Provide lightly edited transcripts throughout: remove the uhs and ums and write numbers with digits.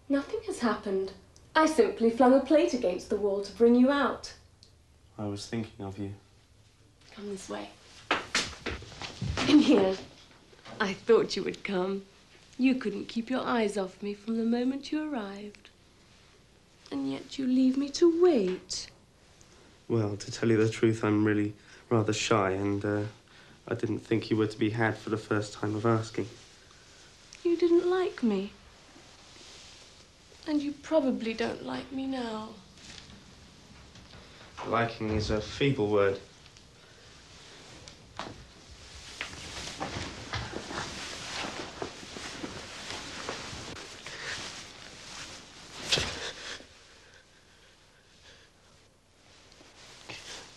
Nothing has happened. I simply flung a plate against the wall to bring you out. I was thinking of you. Come this way. In here. I thought you would come. You couldn't keep your eyes off me from the moment you arrived. And yet you leave me to wait. Well, to tell you the truth, I'm really rather shy, and I didn't think you were to be had for the first time of asking. You didn't like me. And you probably don't like me now. Liking is a feeble word.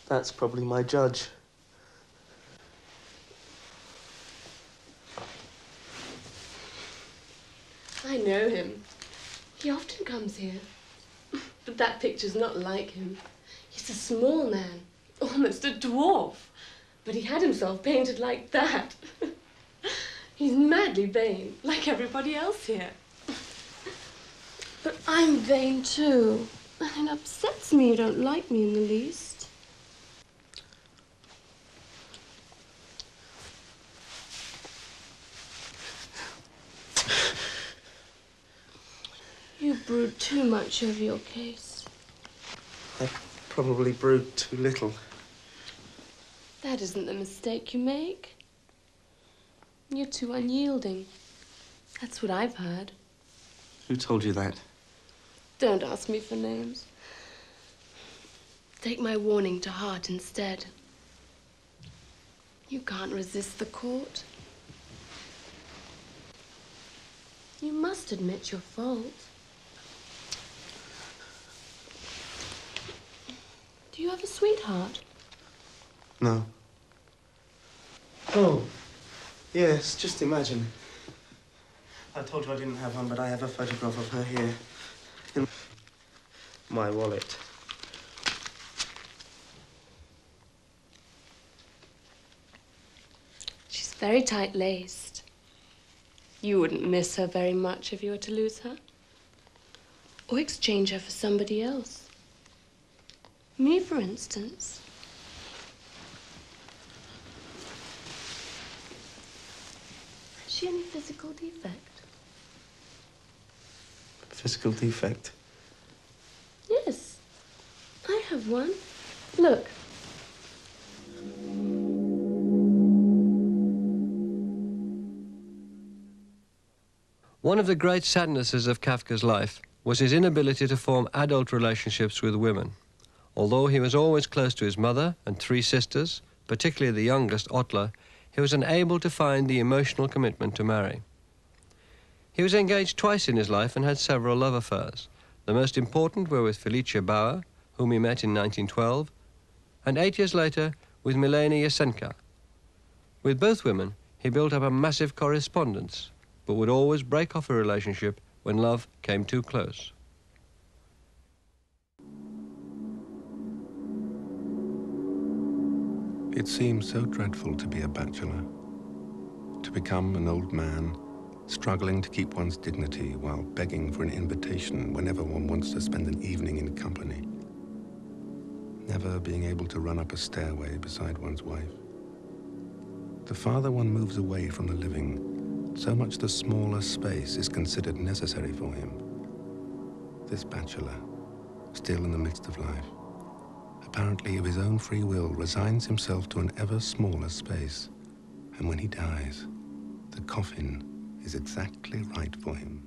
That's probably my judge. I know him. He often comes here. But that picture's not like him. He's a small man, almost a dwarf. But he had himself painted like that. He's madly vain, like everybody else here. But I'm vain too. And it upsets me you don't like me in the least. You brood too much over your case. I probably brewed too little. That isn't the mistake you make. You're too unyielding. That's what I've heard. Who told you that? Don't ask me for names. Take my warning to heart instead. You can't resist the court. You must admit your fault. Do you have a sweetheart? No. Oh, yes, just imagine. I told you I didn't have one, but I have a photograph of her here. In my wallet. She's very tight-laced. You wouldn't miss her very much if you were to lose her. Or exchange her for somebody else. Me, for instance. Has she any physical defect? Physical defect? Yes. I have one. Look. One of the great sadnesses of Kafka's life was his inability to form adult relationships with women. Although he was always close to his mother and 3 sisters, particularly the youngest, Ottla, he was unable to find the emotional commitment to marry. He was engaged twice in his life and had several love affairs. The most important were with Felicia Bauer, whom he met in 1912, and 8 years later with Milena Yasenka. With both women, he built up a massive correspondence, but would always break off a relationship when love came too close. It seemed so dreadful to be a bachelor, to become an old man, struggling to keep one's dignity while begging for an invitation whenever one wants to spend an evening in company, never being able to run up a stairway beside one's wife. The farther one moves away from the living, so much the smaller space is considered necessary for him. This bachelor, still in the midst of life, apparently of his own free will, resigns himself to an ever smaller space. And when he dies, the coffin is exactly right for him.